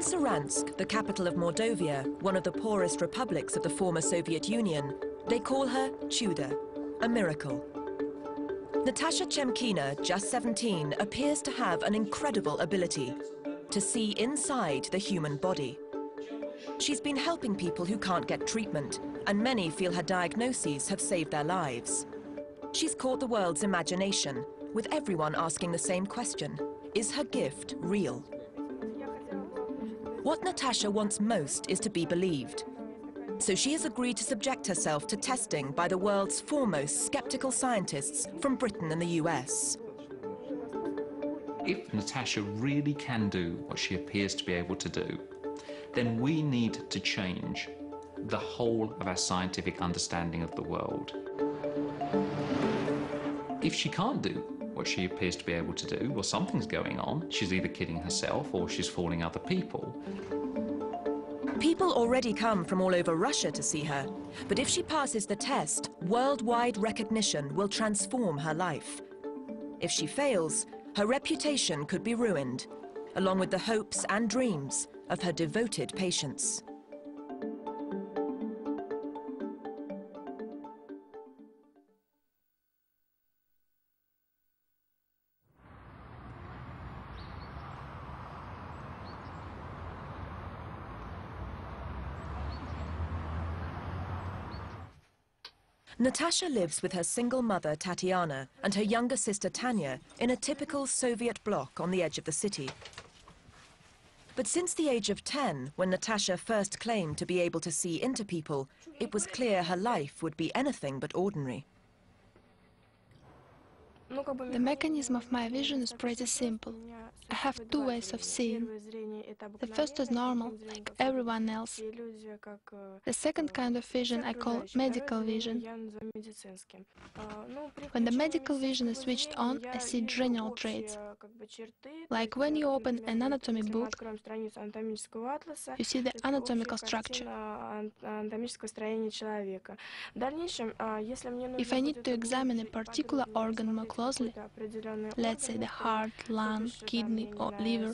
In Saransk, the capital of Mordovia, one of the poorest republics of the former Soviet Union, they call her Chuda, a miracle. Natasha Chemkina, just 17, appears to have an incredible ability to see inside the human body. She's been helping people who can't get treatment, and many feel her diagnoses have saved their lives. She's caught the world's imagination, with everyone asking the same question: is her gift real? What Natasha wants most is to be believed. So she has agreed to subject herself to testing by the world's foremost skeptical scientists from Britain and the US. If Natasha really can do what she appears to be able to do, then we need to change the whole of our scientific understanding of the world. If she can't do what she appears to be able to do, well, something's going on. She's either kidding herself or she's fooling other people. People already come from all over Russia to see her, but if she passes the test, worldwide recognition will transform her life. If she fails, her reputation could be ruined, along with the hopes and dreams of her devoted patients. Natasha lives with her single mother, Tatiana, and her younger sister, Tanya, in a typical Soviet bloc on the edge of the city. But since the age of 10, when Natasha first claimed to be able to see into people, it was clear her life would be anything but ordinary. The mechanism of my vision is pretty simple. I have two ways of seeing. The first is normal, like everyone else. The second kind of vision I call medical vision. When the medical vision is switched on, I see general traits. Like when you open an anatomy book, you see the anatomical structure. If I need to examine a particular organ more closely, let's say the heart, lung, kidney or liver,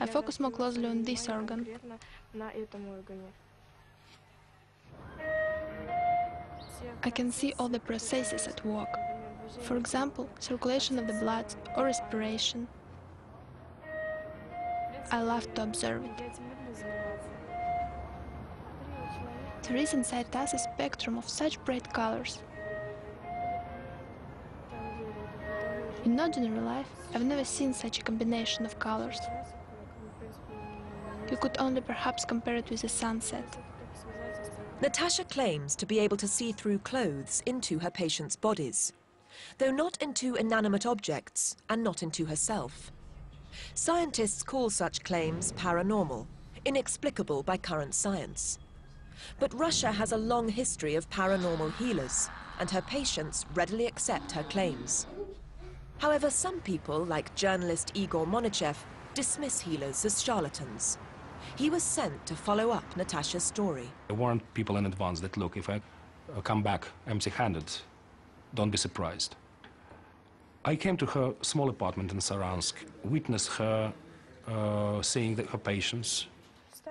I focus more closely on this organ. I can see all the processes at work. For example, circulation of the blood or respiration. I love to observe it. There is inside us a spectrum of such bright colors. In ordinary life, I've never seen such a combination of colors. You could only perhaps compare it with a sunset. Natasha claims to be able to see through clothes into her patients' bodies, though not into inanimate objects and not into herself. Scientists call such claims paranormal, inexplicable by current science. But Russia has a long history of paranormal healers, and her patients readily accept her claims. However, some people, like journalist Igor Monichev, dismiss healers as charlatans. He was sent to follow up Natasha's story. I warned people in advance that, look, if I come back empty-handed, don't be surprised. I came to her small apartment in Saransk, witnessed her seeing her patients.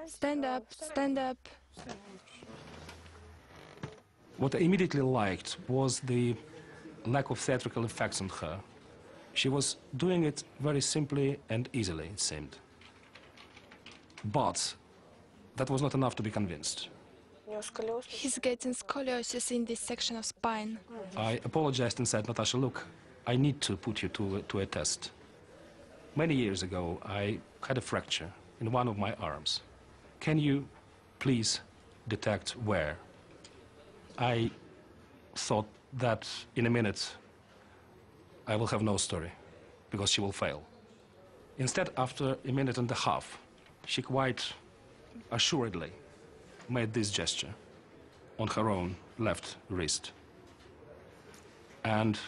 Stand up, stand up. What I immediately liked was the lack of theatrical effects on her. She was doing it very simply and easily, it seemed. But that was not enough to be convinced. He's getting scoliosis in this section of spine. I apologized and said, Natasha, look, I need to put you to a test. Many years ago, I had a fracture in one of my arms. Can you please detect where? I thought that in a minute I will have no story, because she will fail. Instead, after a minute and a half, she quite assuredly made this gesture on her own left wrist. And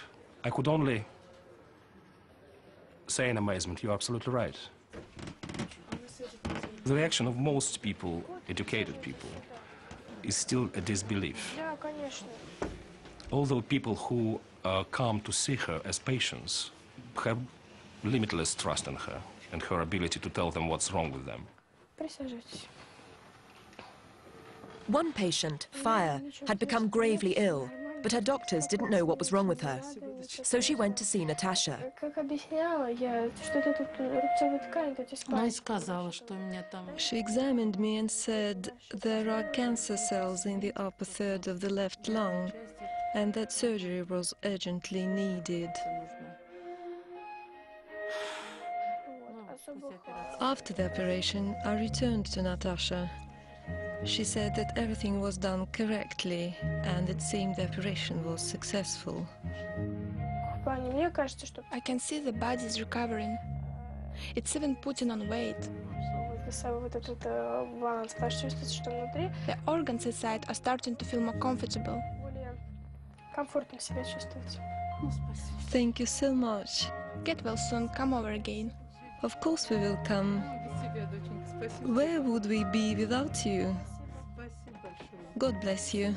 I could only say in amazement, you're absolutely right. The reaction of most people, educated people, is still a disbelief. Although people who come to see her as patients have limitless trust in her, and her ability to tell them what's wrong with them. Присаживайтесь. One patient, Fire, had become gravely ill, but her doctors didn't know what was wrong with her. So she went to see Natasha. Как объясняла я, что-то тут рубцовая ткань, тут Она и сказала, что у меня там... She examined me and said there are cancer cells in the upper third of the left lung and that surgery was urgently needed. After the operation, I returned to Natasha. She said that everything was done correctly and it seemed the operation was successful. I can see the body is recovering. It's even putting on weight. The organs inside are starting to feel more comfortable. Thank you so much. Get well soon, come over again. Of course we will come. Where would we be without you? God bless you.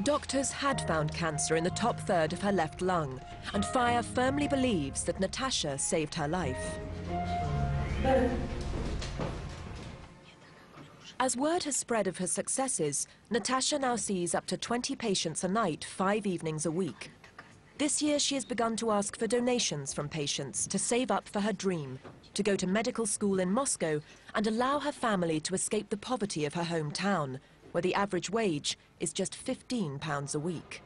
Doctors had found cancer in the top third of her left lung, and Fire firmly believes that Natasha saved her life. As word has spread of her successes, Natasha now sees up to 20 patients a night, 5 evenings a week. This year she has begun to ask for donations from patients to save up for her dream, to go to medical school in Moscow and allow her family to escape the poverty of her hometown, where the average wage is just £15 a week.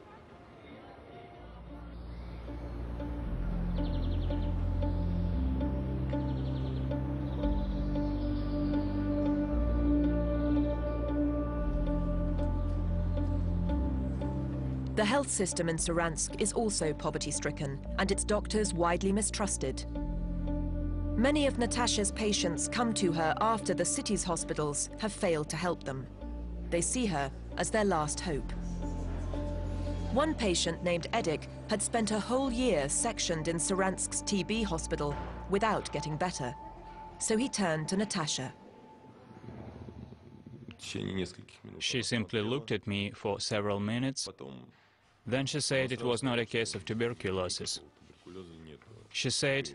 The health system in Saransk is also poverty-stricken, and its doctors widely mistrusted. Many of Natasha's patients come to her after the city's hospitals have failed to help them. They see her as their last hope. One patient named Edik had spent a whole year sectioned in Saransk's TB hospital without getting better. So he turned to Natasha. She simply looked at me for several minutes. Then she said it was not a case of tuberculosis. She said,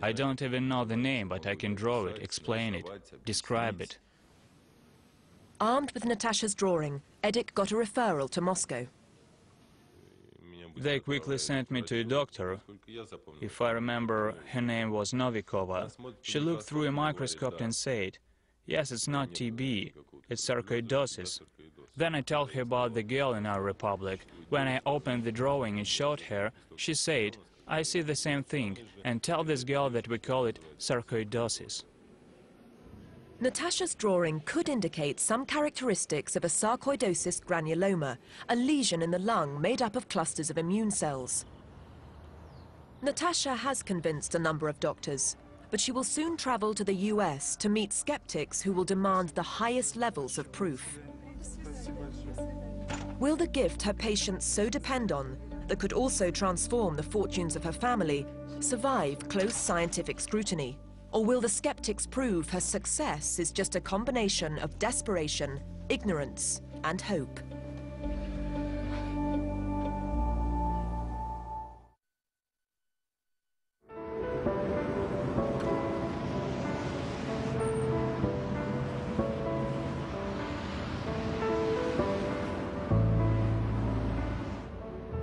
I don't even know the name, but I can draw it, explain it, describe it. Armed with Natasha's drawing, Edik got a referral to Moscow. They quickly sent me to a doctor. If I remember, her name was Novikova. She looked through a microscope and said, yes, it's not TB, it's sarcoidosis. Then I told her about the girl in our republic. When I opened the drawing and showed her, she said, I see the same thing, and tell this girl that we call it sarcoidosis. Natasha's drawing could indicate some characteristics of a sarcoidosis granuloma, a lesion in the lung made up of clusters of immune cells. Natasha has convinced a number of doctors, but she will soon travel to the US to meet skeptics who will demand the highest levels of proof. Will the gift her patients so depend on, that could also transform the fortunes of her family, survive close scientific scrutiny? Or will the skeptics prove her success is just a combination of desperation, ignorance, and hope?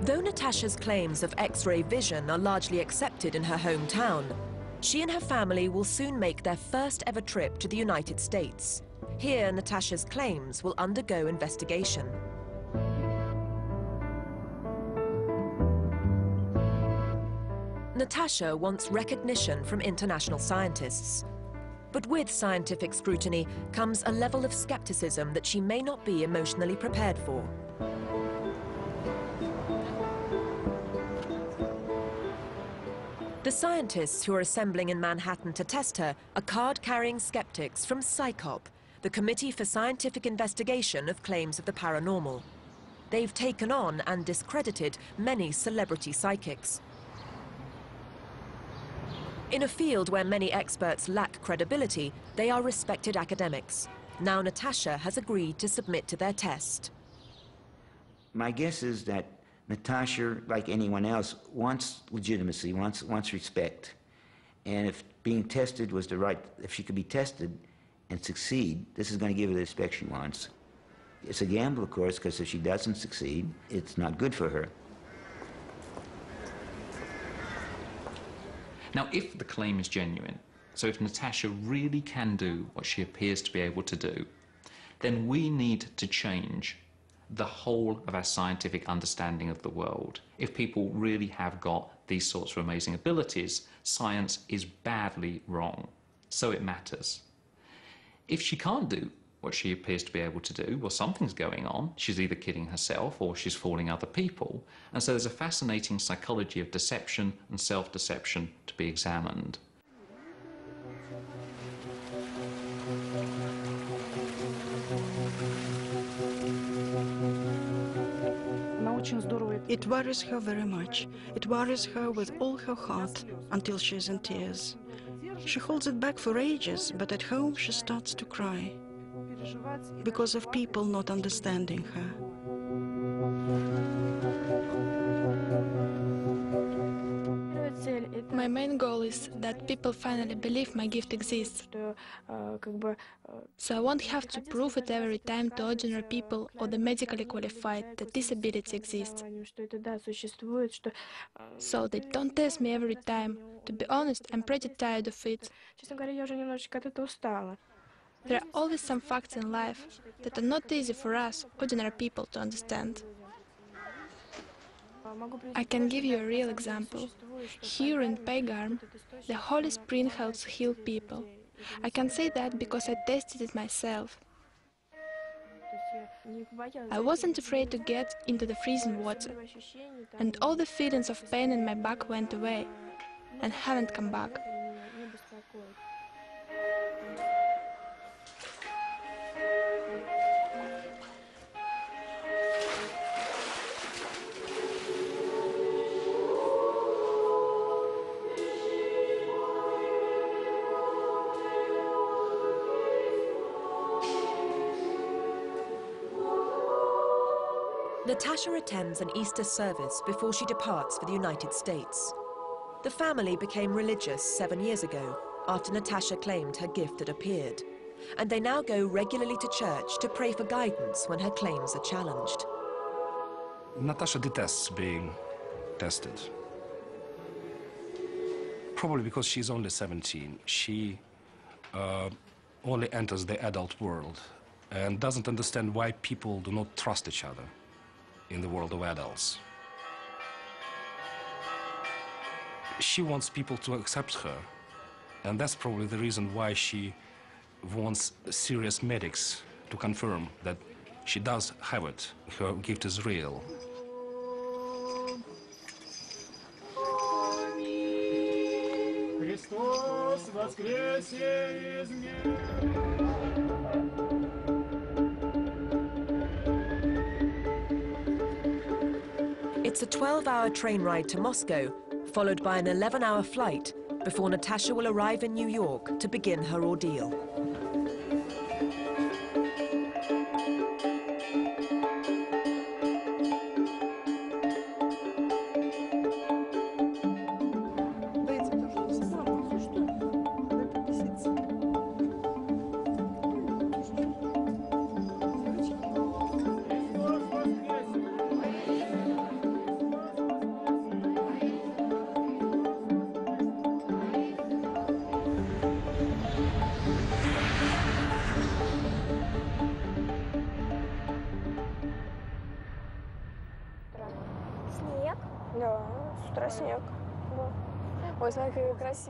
Though Natasha's claims of X-ray vision are largely accepted in her hometown, she and her family will soon make their first ever trip to the United States. Here, Natasha's claims will undergo investigation. Natasha wants recognition from international scientists. But with scientific scrutiny comes a level of skepticism that she may not be emotionally prepared for. The scientists who are assembling in Manhattan to test her are card-carrying skeptics from CSICOP, the Committee for Scientific Investigation of Claims of the Paranormal. They've taken on and discredited many celebrity psychics. In a field where many experts lack credibility, they are respected academics. Now Natasha has agreed to submit to their test. My guess is that Natasha, like anyone else, wants legitimacy, wants respect. And if being tested was if she could be tested and succeed, this is going to give her the respect she wants. It's a gamble, of course, because if she doesn't succeed, it's not good for her. Now, if the claim is genuine, so if Natasha really can do what she appears to be able to do, then we need to change the whole of our scientific understanding of the world. If people really have got these sorts of amazing abilities, science is badly wrong, so it matters. If she can't do what she appears to be able to do, well, something's going on. She's either kidding herself or she's fooling other people. And so there's a fascinating psychology of deception and self-deception to be examined. It worries her very much. It worries her with all her heart until she is in tears. She holds it back for ages, but at home she starts to cry because of people not understanding her. My main goal is that people finally believe my gift exists. So I won't have to prove it every time to ordinary people or the medically qualified that this ability exists. So they don't test me every time. To be honest, I'm pretty tired of it. There are always some facts in life that are not easy for us, ordinary people, to understand. I can give you a real example. Here in Paygarm, the holy spring helps heal people. I can say that because I tested it myself. I wasn't afraid to get into the freezing water, and all the feelings of pain in my back went away and haven't come back. Natasha attends an Easter service before she departs for the United States. The family became religious 7 years ago after Natasha claimed her gift had appeared, and they now go regularly to church to pray for guidance when her claims are challenged. Natasha detests being tested. Probably because she's only 17. She only enters the adult world and doesn't understand why people do not trust each other in the world of adults. She wants people to accept her, and that's probably the reason why she wants serious medics to confirm that she does have it, her gift is real. It's a 12-hour train ride to Moscow, followed by an 11-hour flight before Natasha will arrive in New York to begin her ordeal.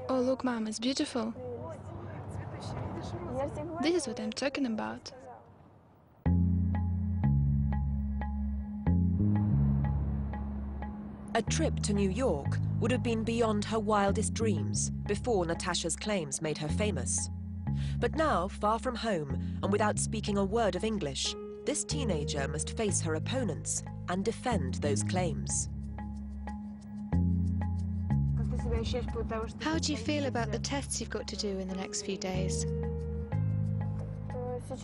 Oh, look, Mom, it's beautiful. This is what I'm talking about. A trip to New York would have been beyond her wildest dreams before Natasha's claims made her famous. But now, far from home and without speaking a word of English, this teenager must face her opponents and defend those claims. How do you feel about the tests you've got to do in the next few days?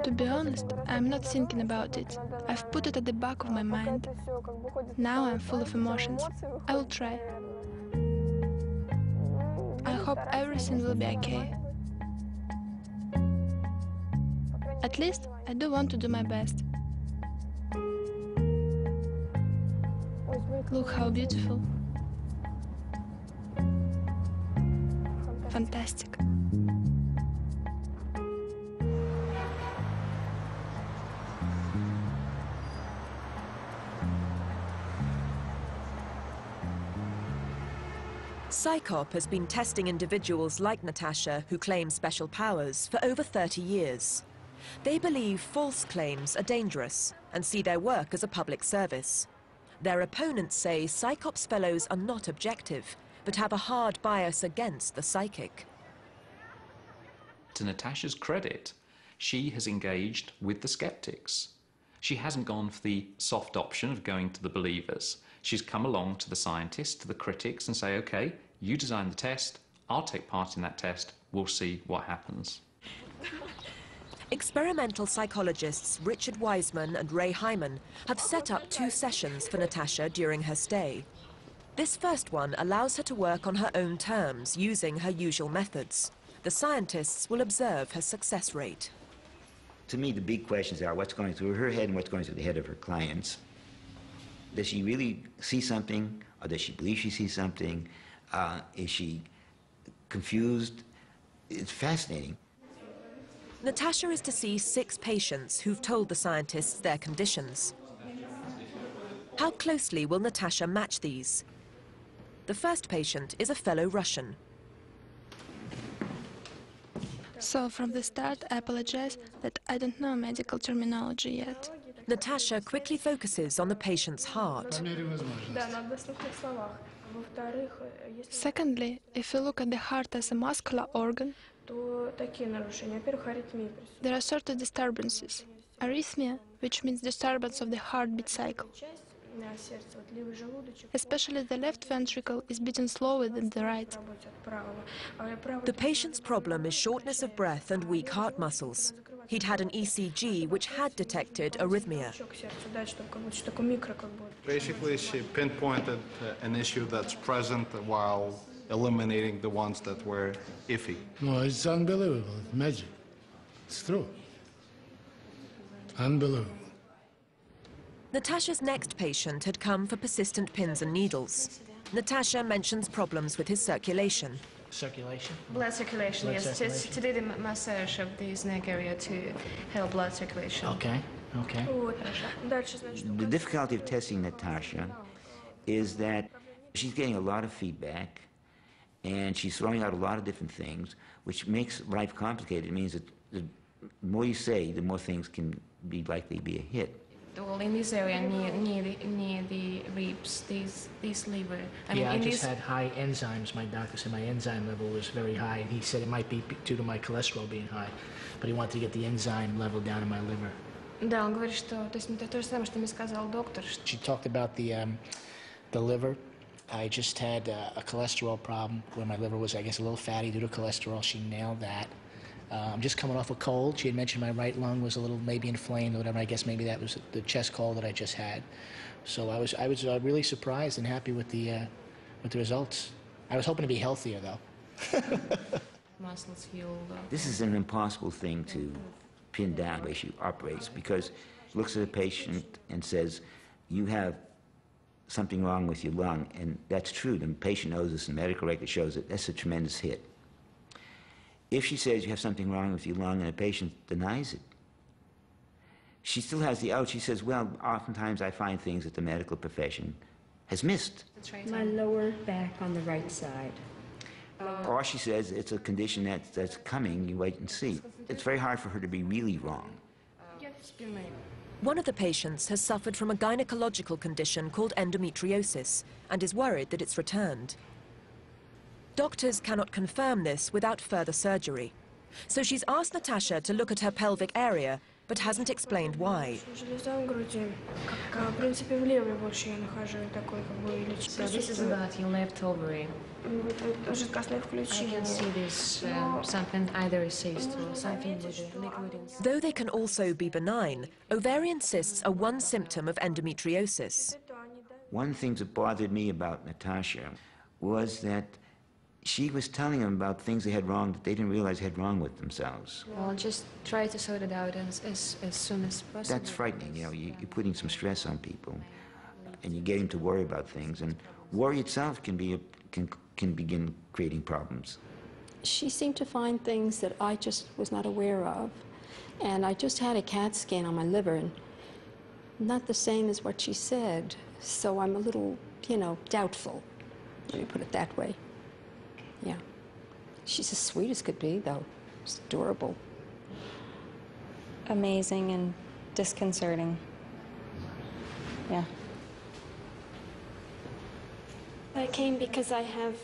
To be honest, I'm not thinking about it. I've put it at the back of my mind. Now I'm full of emotions. I will try. I hope everything will be okay. At least I do want to do my best. Look how beautiful. Fantastic. PsyCop has been testing individuals like Natasha who claim special powers for over 30 years. They believe false claims are dangerous and see their work as a public service. Their opponents say PsyCop's fellows are not objective, but have a hard bias against the psychic. To Natasha's credit, she has engaged with the skeptics. She hasn't gone for the soft option of going to the believers. She's come along to the scientists, to the critics, and say, okay, you design the test, I'll take part in that test, we'll see what happens. Experimental psychologists Richard Wiseman and Ray Hyman have set up 2 sessions for Natasha during her stay. This first one allows her to work on her own terms, using her usual methods. The scientists will observe her success rate. To me, the big questions are what's going through her head and what's going through the head of her clients. Does she really see something, or does she believe she sees something? Is she confused? It's fascinating. Natasha is to see 6 patients who've told the scientists their conditions. How closely will Natasha match these? The first patient is a fellow Russian. So from the start, I apologize that I don't know medical terminology yet. Natasha quickly focuses on the patient's heart. Secondly, if you look at the heart as a muscular organ, there are certain disturbances. Arrhythmia, which means disturbance of the heartbeat cycle. Especially the left ventricle is beating slower than the right. The patient's problem is shortness of breath and weak heart muscles. He'd had an ECG which had detected arrhythmia. Basically, she pinpointed an issue that's present while eliminating the ones that were iffy. No, it's unbelievable. It's magic. It's true. Unbelievable. Natasha's next patient had come for persistent pins and needles. Natasha mentions problems with his circulation. Circulation? Blood circulation, Blood yes. circulation. To do the massage of this neck area to help blood circulation. Okay, okay. The difficulty of testing Natasha is that she's getting a lot of feedback and she's throwing out a lot of different things, which makes life complicated. It means that the more you say, the more things can be likely to be a hit. Well, in this area, near the ribs, this liver. I just had high enzymes. My doctor said my enzyme level was very high, and he said it might be due to my cholesterol being high, but he wanted to get the enzyme level down in my liver. Да, он говорит, что, то есть это то же самое, что мне сказал доктор. She talked about the liver. I just had a cholesterol problem where my liver was, I guess, a little fatty due to cholesterol. She nailed that. I'm just coming off a cold. She had mentioned my right lung was a little maybe inflamed or whatever. I guess maybe that was the chest cold that I just had. So I was really surprised and happy with the results. I was hoping to be healthier though. Muscles healed. This is an impossible thing to pin down the way she operates because she looks at a patient and says, you have something wrong with your lung, and that's true. The patient knows this, and the medical record shows it. That's a tremendous hit. If she says you have something wrong with your lung and a patient denies it, she still has the out. She says, well, oftentimes I find things that the medical profession has missed. My lower back on the right side. Or she says it's a condition that's coming, you wait and see. It's very hard for her to be really wrong. One of the patients has suffered from a gynecological condition called endometriosis and is worried that it's returned. Doctors cannot confirm this without further surgery. So she's asked Natasha to look at her pelvic area but hasn't explained why. So this is about your left ovary. I can see this something either a cyst or something with a liquid inside. Though they can also be benign, ovarian cysts are one symptom of endometriosis. One of the things that bothered me about Natasha was that she was telling them about things they had wrong that they didn't realize they had wrong with themselves. Well, just try to sort it out as soon as possible. That's frightening, you know, you're putting some stress on people, and you get them to worry about things, and worry itself can begin creating problems. She seemed to find things that I just was not aware of. And I just had a CAT scan on my liver, and not the same as what she said. So I'm a little, you know, doubtful. Let me put it that way. Yeah. She's as sweet as could be, though. She's adorable. Amazing and disconcerting. Yeah. I came because I have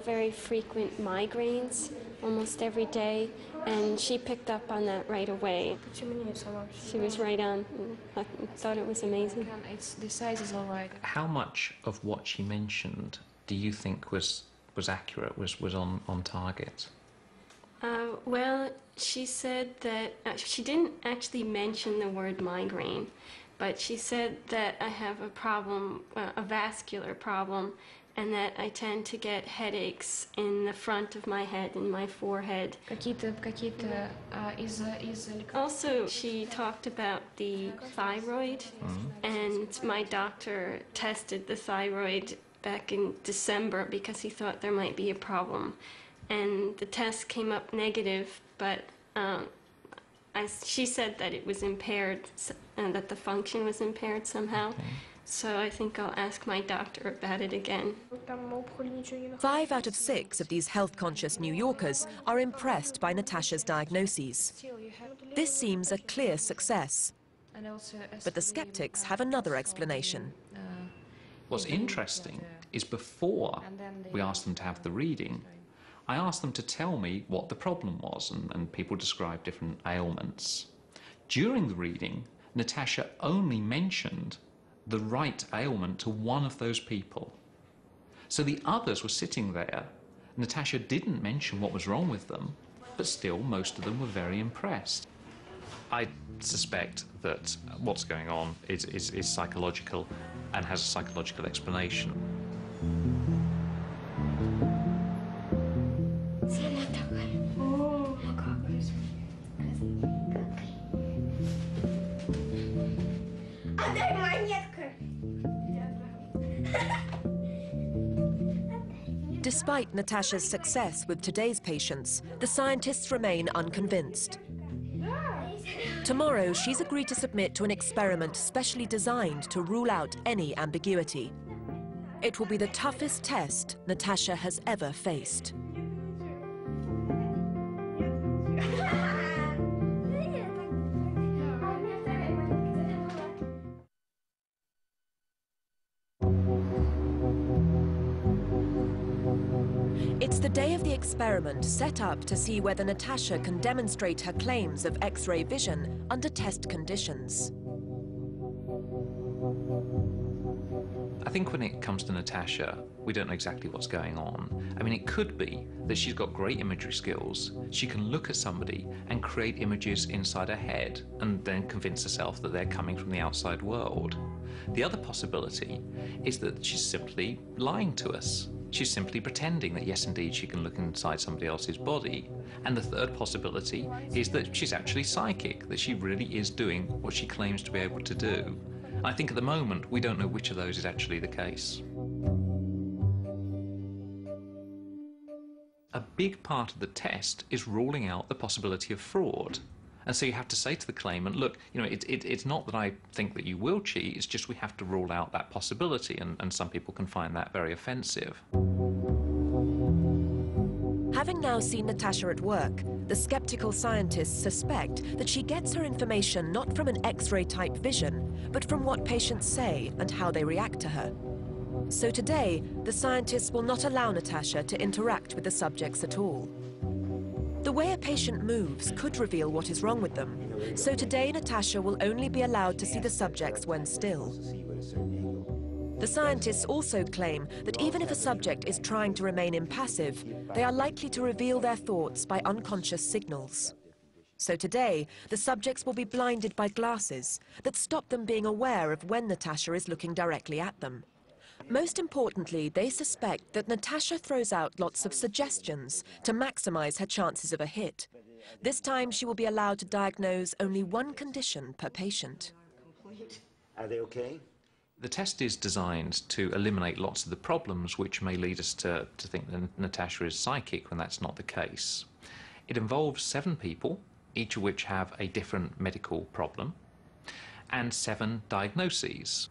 very frequent migraines almost every day, and she picked up on that right away. She was right on. I thought it was amazing. The size is all right. How much of what she mentioned do you think was accurate, was on target? Well, she said that she didn't actually mention the word migraine, but she said that I have a problem, a vascular problem, and that I tend to get headaches in the front of my head and my forehead. Also, she talked about the thyroid, and my doctor tested the thyroid back in December because he thought there might be a problem. And the test came up negative, but she said that it was impaired, and that the function was impaired somehow. Okay. So I think I'll ask my doctor about it again. 5 out of 6 of these health-conscious New Yorkers are impressed by Natasha's diagnoses. This seems a clear success. But the skeptics have another explanation. What's interesting is before we asked them to have the reading, I asked them to tell me what the problem was, and people described different ailments. During the reading, Natasha only mentioned the right ailment to one of those people. So the others were sitting there. Natasha didn't mention what was wrong with them, but still most of them were very impressed. I suspect that what's going on is psychological and has a psychological explanation. Despite Natasha's success with today's patients, the scientists remain unconvinced. Tomorrow, she's agreed to submit to an experiment specially designed to rule out any ambiguity. It will be the toughest test Natasha has ever faced. It's the day of the experiment set up to see whether Natasha can demonstrate her claims of X-ray vision under test conditions. I think when it comes to Natasha, we don't know exactly what's going on. I mean, it could be that she's got great imagery skills. She can look at somebody and create images inside her head and then convince herself that they're coming from the outside world. The other possibility is that she's simply lying to us. She's simply pretending that, yes, indeed, she can look inside somebody else's body. And the third possibility is that she's actually psychic, that she really is doing what she claims to be able to do. I think at the moment, we don't know which of those is actually the case. A big part of the test is ruling out the possibility of fraud. And so you have to say to the claimant, look, you know, it's not that I think that you will cheat, it's just we have to rule out that possibility, and some people can find that very offensive. Having now seen Natasha at work, the skeptical scientists suspect that she gets her information not from an X-ray type vision, but from what patients say and how they react to her. So today, the scientists will not allow Natasha to interact with the subjects at all. The way a patient moves could reveal what is wrong with them, so today Natasha will only be allowed to see the subjects when still. The scientists also claim that even if a subject is trying to remain impassive, they are likely to reveal their thoughts by unconscious signals. So today, the subjects will be blinded by glasses that stop them being aware of when Natasha is looking directly at them. Most importantly, they suspect that Natasha throws out lots of suggestions to maximize her chances of a hit. This time, she will be allowed to diagnose only one condition per patient. Are they okay? The test is designed to eliminate lots of the problems which may lead us to think that Natasha is psychic when that's not the case. It involves 7 people, each of which have a different medical problem, and 7 diagnoses.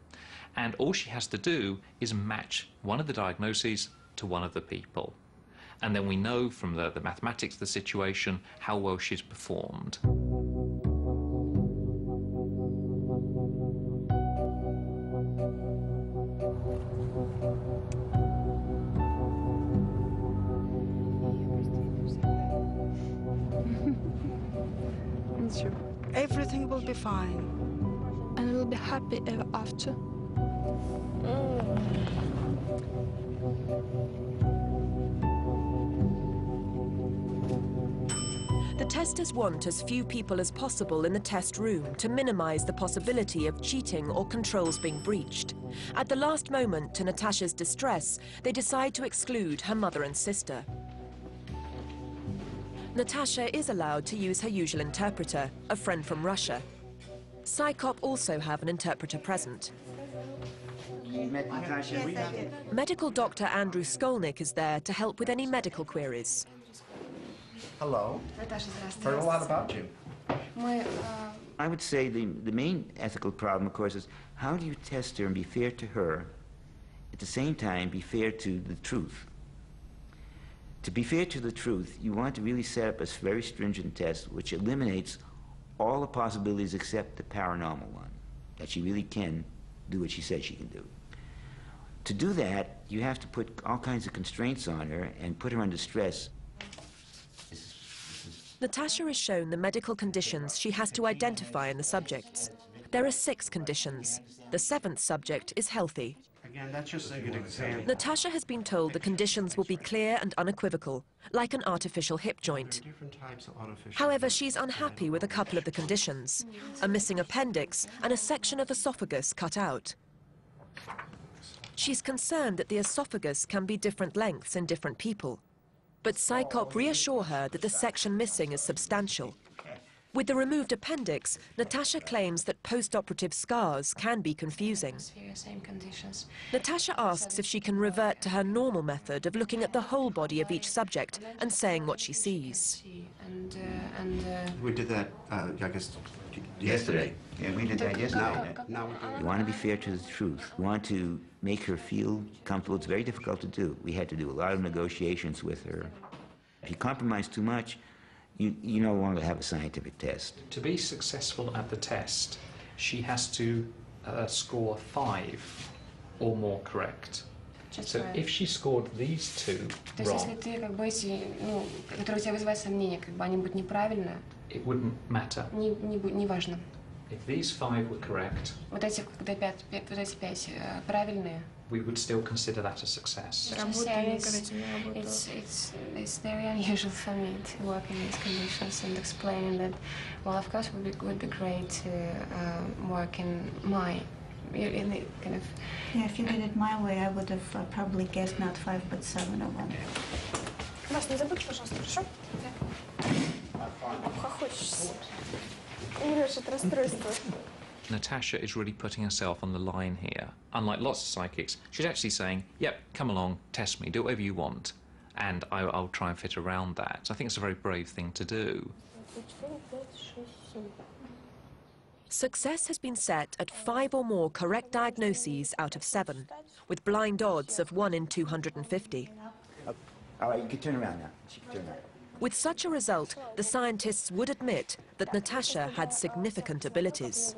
And all she has to do is match one of the diagnoses to one of the people. And then we know from the mathematics of the situation how well she's performed. Everything will be fine. And we'll be happy ever after. The testers want as few people as possible in the test room to minimize the possibility of cheating or controls being breached. At the last moment, to Natasha's distress, they decide to exclude her mother and sister. Natasha is allowed to use her usual interpreter, a friend from Russia. PsyCop also have an interpreter present. You met Natasha? Yes, I did. Medical doctor Andrew Skolnick is there to help with any medical queries. Hello. Heard a lot about you. I would say the main ethical problem, of course, is how do you test her and be fair to her, at the same time be fair to the truth? To be fair to the truth, you want to really set up a very stringent test which eliminates all the possibilities except the paranormal one, that she really can do what she said she can do. To do that, you have to put all kinds of constraints on her and put her under stress. Natasha is shown the medical conditions she has to identify in the subjects. There are 6 conditions. The 7th subject is healthy. Again, that's just a good example. Natasha has been told the conditions will be clear and unequivocal, like an artificial hip joint. Different types of artificial. However, she's unhappy with a couple of the conditions: a missing appendix and a section of esophagus cut out. She's concerned that the esophagus can be different lengths in different people. But PsyCop reassure her that the section missing is substantial. With the removed appendix, Natasha claims that post-operative scars can be confusing. Same conditions. Natasha asks if she can revert to her normal method of looking at the whole body of each subject and saying what she sees. We did that, I guess, Yesterday. Yeah, we did that yesterday. Now we're doing You want to be fair to the truth. You want to make her feel comfortable. It's very difficult to do. We had to do a lot of negotiations with her. If you compromise too much, you no longer have a scientific test. To be successful at the test, she has to score 5 or more correct. So if she scored these 2 wrong, it wouldn't matter. If these 5 were correct, we would still consider that a success. It's very unusual for me to work in these conditions, and explaining that, well, of course, would be great to work in my kind of. Yeah, if you did it my way, I would have probably guessed not 5 but 7 of them. Вас не забудь, пожалуйста, хорошо? Хохочешься. Умрешь от расстройства. Natasha is really putting herself on the line here. Unlike lots of psychics, she's actually saying, yep, come along, test me, do whatever you want, and I'll try and fit around that. So I think it's a very brave thing to do. Success has been set at 5 or more correct diagnoses out of 7, with blind odds of 1 in 250. All right, you can turn around now. She can turn around. With such a result, the scientists would admit that Natasha had significant abilities.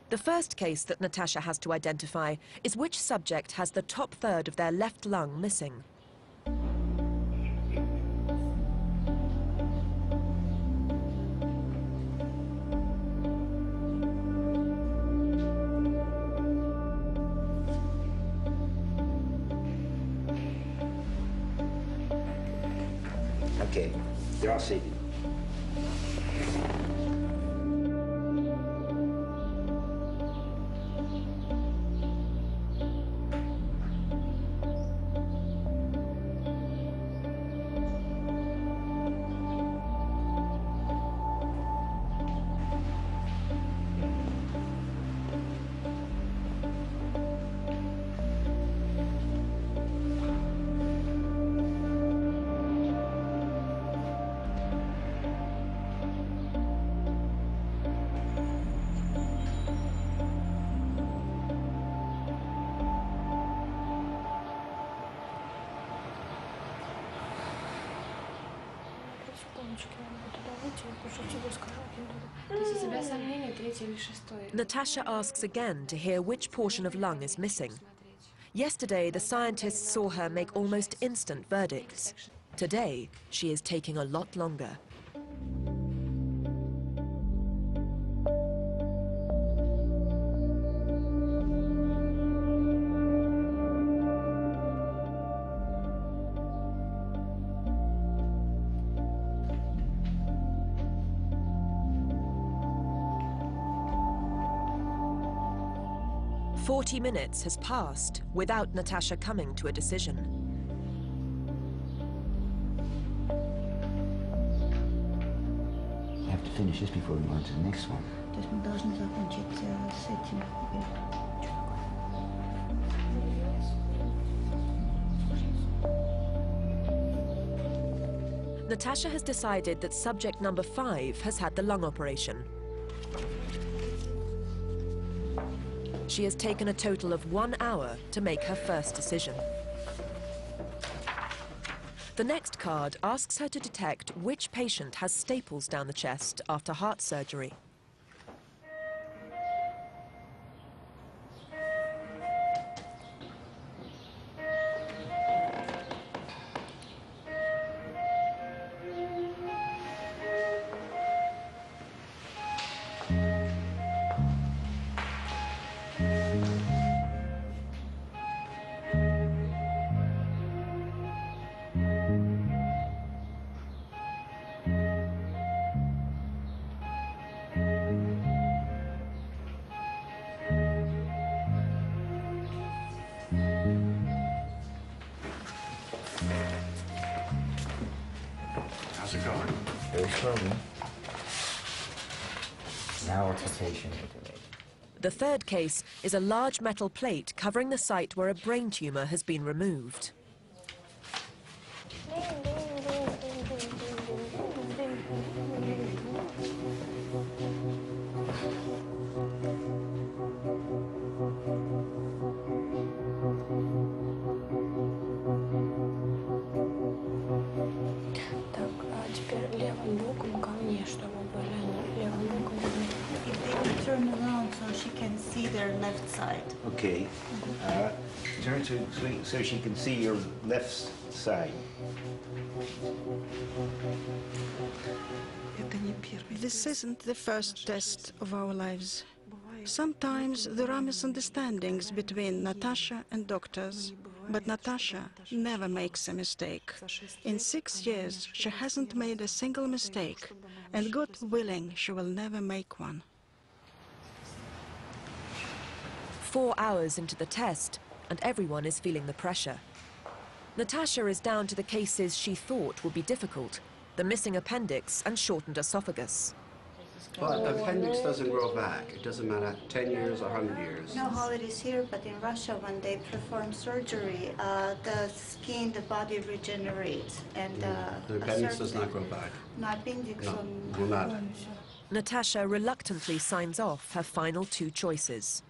The first case that Natasha has to identify is which subject has the top third of their left lung missing. Okay, they're all saving. Natasha asks again to hear which portion of lung is missing. Yesterday, the scientists saw her make almost instant verdicts. Today, she is taking a lot longer. "40 minutes has passed without Natasha coming to a decision. We have to finish this before we go on to the next one. Natasha has decided that subject number 5 has had the lung operation. She has taken a total of 1 hour to make her first decision. The next card asks her to detect which patient has staples down the chest after heart surgery. How's it going? Very slowly. Now it's a patient. The third case is a large metal plate covering the site where a brain tumor has been removed. If they turn around so she can see their left side. Okay. Turn so she can see your left side. This isn't the first test of our lives. Sometimes there are misunderstandings between Natasha and doctors, but Natasha never makes a mistake. In 6 years, she hasn't made a single mistake, and God willing, she will never make one. 4 hours into the test, and everyone is feeling the pressure. Natasha is down to the cases she thought would be difficult: the missing appendix and shortened esophagus. But appendix doesn't grow back. It doesn't matter 10 years or 100 years. You know how it is here, but in Russia, when they perform surgery, the skin, the body regenerates, and the appendix does not grow back. No, appendix No, will not. Natasha reluctantly signs off her final 2 choices.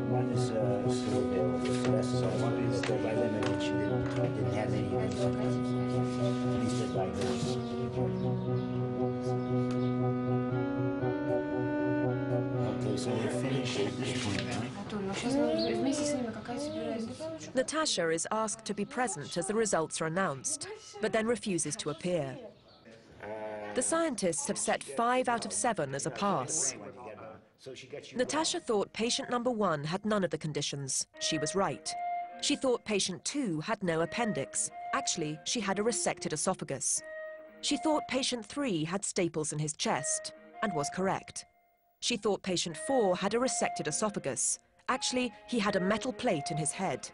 One is still available, so that's the one is still by limited. She didn't have any of those. At least they're diagnosed. Okay, so we're Natasha is asked to be present as the results are announced, but then refuses to appear. The scientists have set 5 out of 7 as a pass. Natasha thought patient number 1 had none of the conditions. She was right. She thought patient 2 had no appendix. Actually, she had a resected esophagus. She thought patient 3 had staples in his chest, and was correct. She thought patient 4 had a resected esophagus. Actually, he had a metal plate in his head.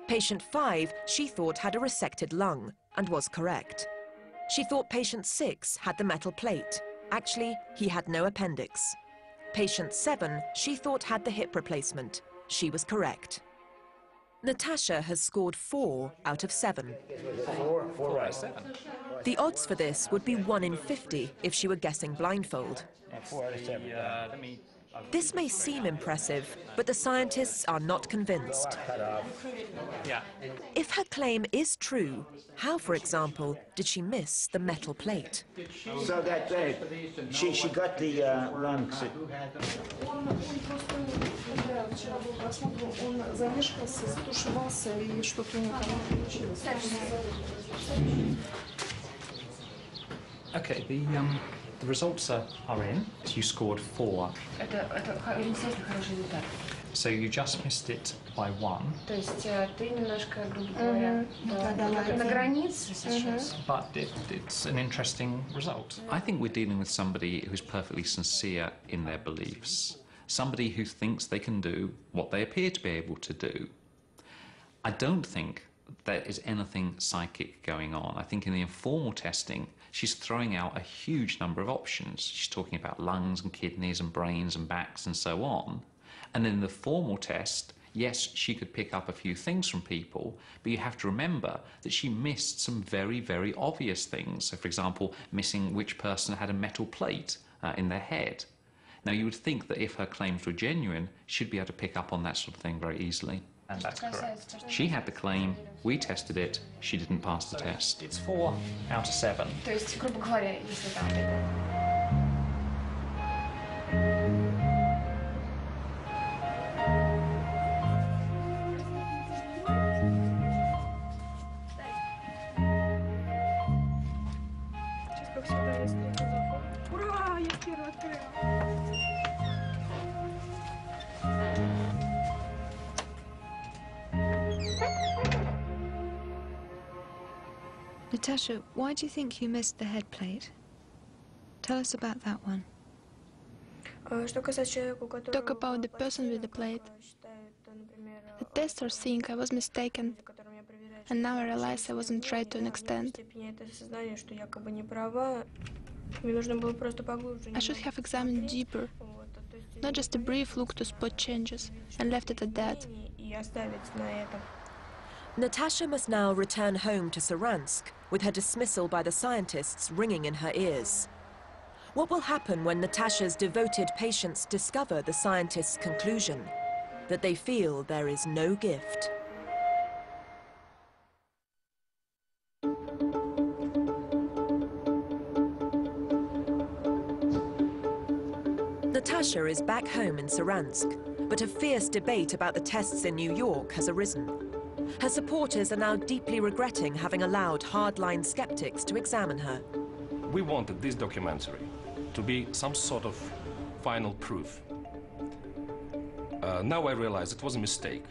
Patient 5, she thought had a resected lung, and was correct. She thought patient 6 had the metal plate. Actually, he had no appendix. Patient 7, she thought had the hip replacement. She was correct. Natasha has scored 4 out of 7. 4 out of 7. The odds for this would be 1 in 50 if she were guessing blindfold. 4 out of 7. This may seem impressive, but the scientists are not convinced. If her claim is true, how, for example, did she miss the metal plate? So that she got the lungs. Okay, the results are in. You scored 4. So you just missed it by 1. But it's an interesting result. I think we're dealing with somebody who's perfectly sincere in their beliefs. Somebody who thinks they can do what they appear to be able to do. I don't think there is anything psychic going on. I think in the informal testing, she's throwing out a huge number of options. She's talking about lungs and kidneys and brains and backs and so on. And in the formal test, yes, she could pick up a few things from people, but you have to remember that she missed some very, very obvious things. So, for example, missing which person had a metal plate in their head. Now, you would think that if her claims were genuine, she'd be able to pick up on that sort of thing very easily. And that's correct. She had the claim, we tested it, she didn't pass the test. It's 4 out of 7. То есть, грубо говоря, если там... Ура! Я первая открыла! Natasha, why do you think you missed the head plate? Tell us about that one. Talk about the person with the plate. The testers think I was mistaken, and now I realize I wasn't right to an extent. I should have examined deeper, not just a brief look to spot changes, and left it at that. Natasha must now return home to Saransk with her dismissal by the scientists ringing in her ears. What will happen when Natasha's devoted patients discover the scientists' conclusion, that they feel there is no gift? Natasha is back home in Saransk, but a fierce debate about the tests in New York has arisen. Her supporters are now deeply regretting having allowed hardline skeptics to examine her. We wanted this documentary to be some sort of final proof. Now I realize it was a mistake.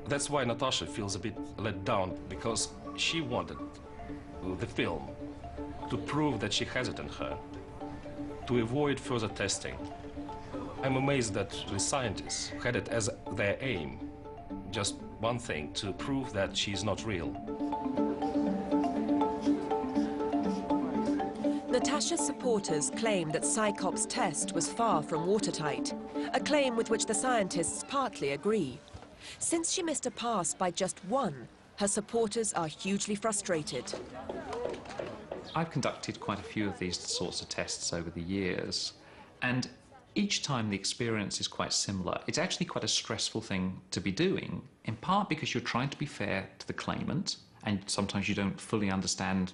That's why Natasha feels a bit let down, because she wanted the film to prove that she has it in her, to avoid further testing. I'm amazed that the scientists had it as their aim, just one thing, to prove that she's not real. Natasha's supporters claim that Psychop's test was far from watertight, a claim with which the scientists partly agree. Since she missed a pass by just 1, her supporters are hugely frustrated. I've conducted quite a few of these sorts of tests over the years, and each time the experience is quite similar. It's actually quite a stressful thing to be doing, in part because you're trying to be fair to the claimant, and sometimes you don't fully understand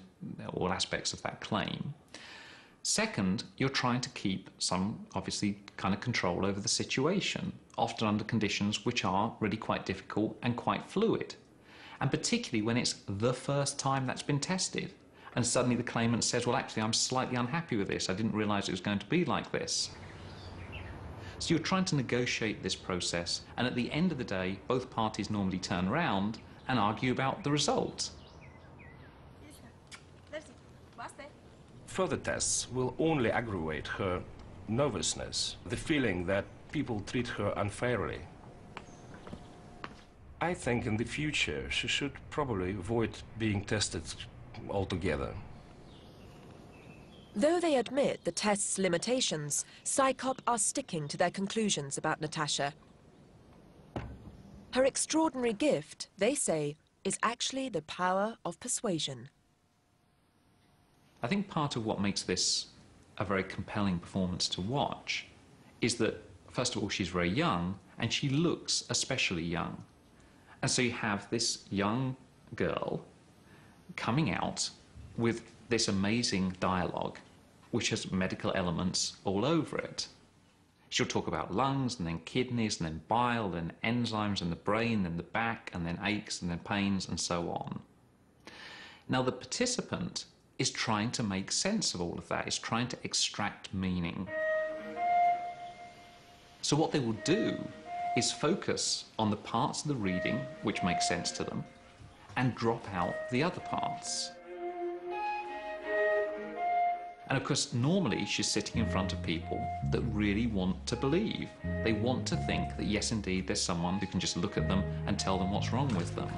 all aspects of that claim. Second, you're trying to keep some, obviously, kind of control over the situation, often under conditions which are really quite difficult and quite fluid. And particularly when it's the first time that's been tested. And suddenly the claimant says, well, actually, I'm slightly unhappy with this. I didn't realize it was going to be like this. So you're trying to negotiate this process. And at the end of the day, both parties normally turn around and argue about the result. Further tests will only aggravate her nervousness, the feeling that people treat her unfairly. I think in the future she should probably avoid being tested altogether. Though they admit the test's limitations, PsyCop are sticking to their conclusions about Natasha. Her extraordinary gift, they say, is actually the power of persuasion. I think part of what makes this a very compelling performance to watch is that, first of all, she's very young, and she looks especially young. And so you have this young girl coming out with this amazing dialogue, which has medical elements all over it. She'll talk about lungs, and then kidneys, and then bile, and enzymes in the brain, and the back, and then aches, and then pains, and so on. Now, the participant is trying to make sense of all of that, is trying to extract meaning. So what they will do is focus on the parts of the reading which make sense to them and drop out the other parts. And of course, normally she's sitting in front of people that really want to believe. They want to think that yes, indeed, there's someone who can just look at them and tell them what's wrong with them.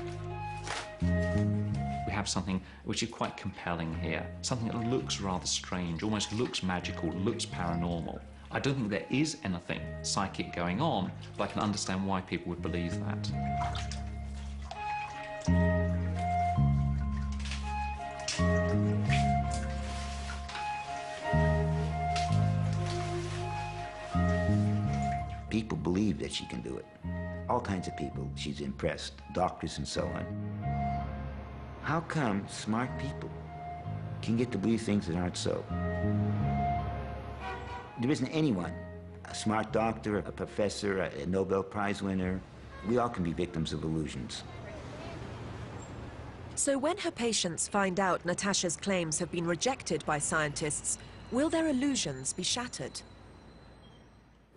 We have something which is quite compelling here, something that looks rather strange, almost looks magical, looks paranormal. I don't think there is anything psychic going on, but I can understand why people would believe that. People believe that she can do it. All kinds of people she's impressed, doctors and so on. How come smart people can get to believe things that aren't so? There isn't anyone, a smart doctor, a professor, a Nobel Prize winner, we all can be victims of illusions. So when her patients find out Natasha's claims have been rejected by scientists, will their illusions be shattered?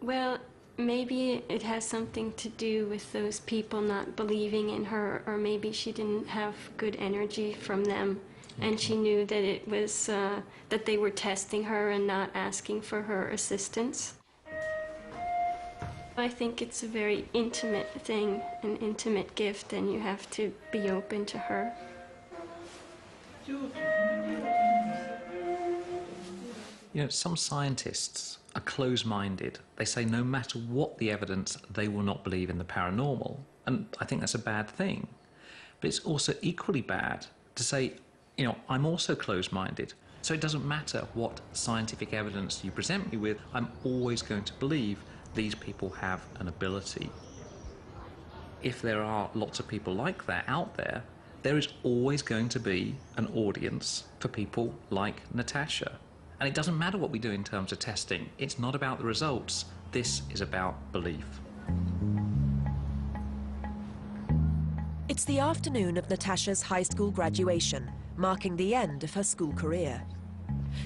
Well, maybe it has something to do with those people not believing in her, or maybe she didn't have good energy from them, and she knew that it was that they were testing her and not asking for her assistance. I think it's a very intimate thing, an intimate gift, and you have to be open to her. You know, some scientists are close-minded. They say no matter what the evidence, they will not believe in the paranormal. And I think that's a bad thing. But it's also equally bad to say, you know, I'm also close-minded. So it doesn't matter what scientific evidence you present me with, I'm always going to believe these people have an ability. If there are lots of people like that out there, there is always going to be an audience for people like Natasha. And it doesn't matter what we do in terms of testing. It's not about the results. This is about belief. It's the afternoon of Natasha's high school graduation, marking the end of her school career.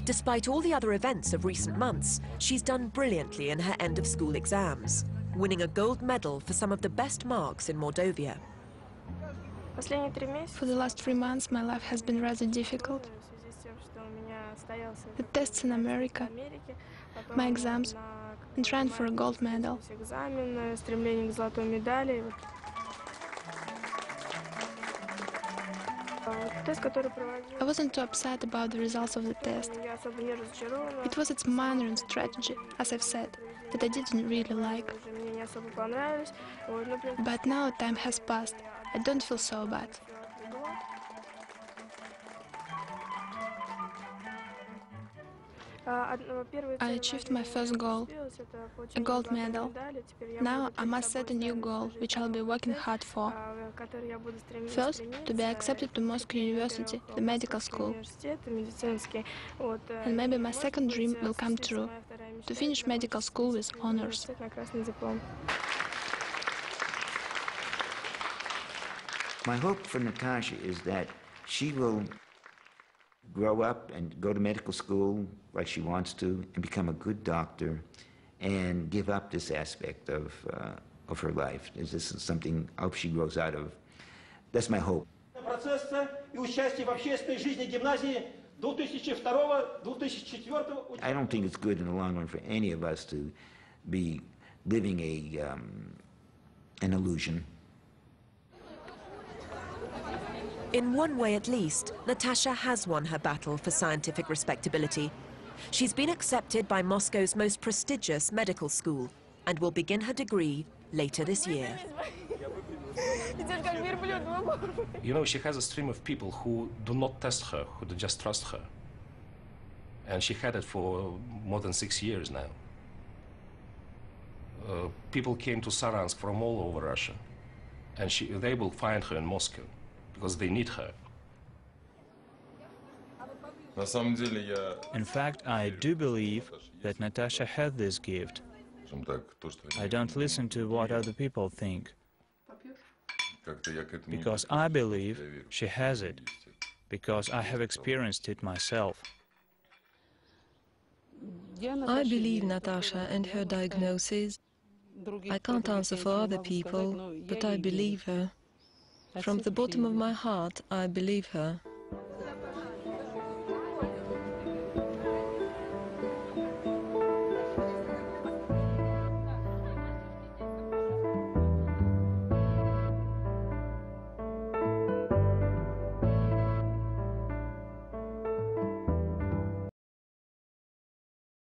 Despite all the other events of recent months, she's done brilliantly in her end-of-school exams, winning a gold medal for some of the best marks in Mordovia. For the last 3 months, my life has been rather difficult. The tests in America, my exams, and trying for a gold medal. I wasn't too upset about the results of the test. It was its manner and strategy, as I've said, that I didn't really like. But now time has passed. I don't feel so bad. I achieved my first goal, a gold medal. Now I must set a new goal, which I'll be working hard for. First, to be accepted to Moscow University, the medical school. And maybe my second dream will come true, to finish medical school with honors. My hope for Natasha is that she will grow up and go to medical school like she wants to and become a good doctor and give up this aspect of her life. This is something I hope she grows out of. That's my hope. I don't think it's good in the long run for any of us to be living an illusion. In one way at least, Natasha has won her battle for scientific respectability. She's been accepted by Moscow's most prestigious medical school and will begin her degree later this year. You know, she has a stream of people who do not test her, who just trust her. And she had it for more than 6 years now. People came to Saransk from all over Russia, and they will find her in Moscow because they need her. In fact, I do believe that Natasha had this gift. I don't listen to what other people think, because I believe she has it, because I have experienced it myself. I believe Natasha and her diagnosis. I can't answer for other people, but I believe her. From the bottom of my heart, I believe her.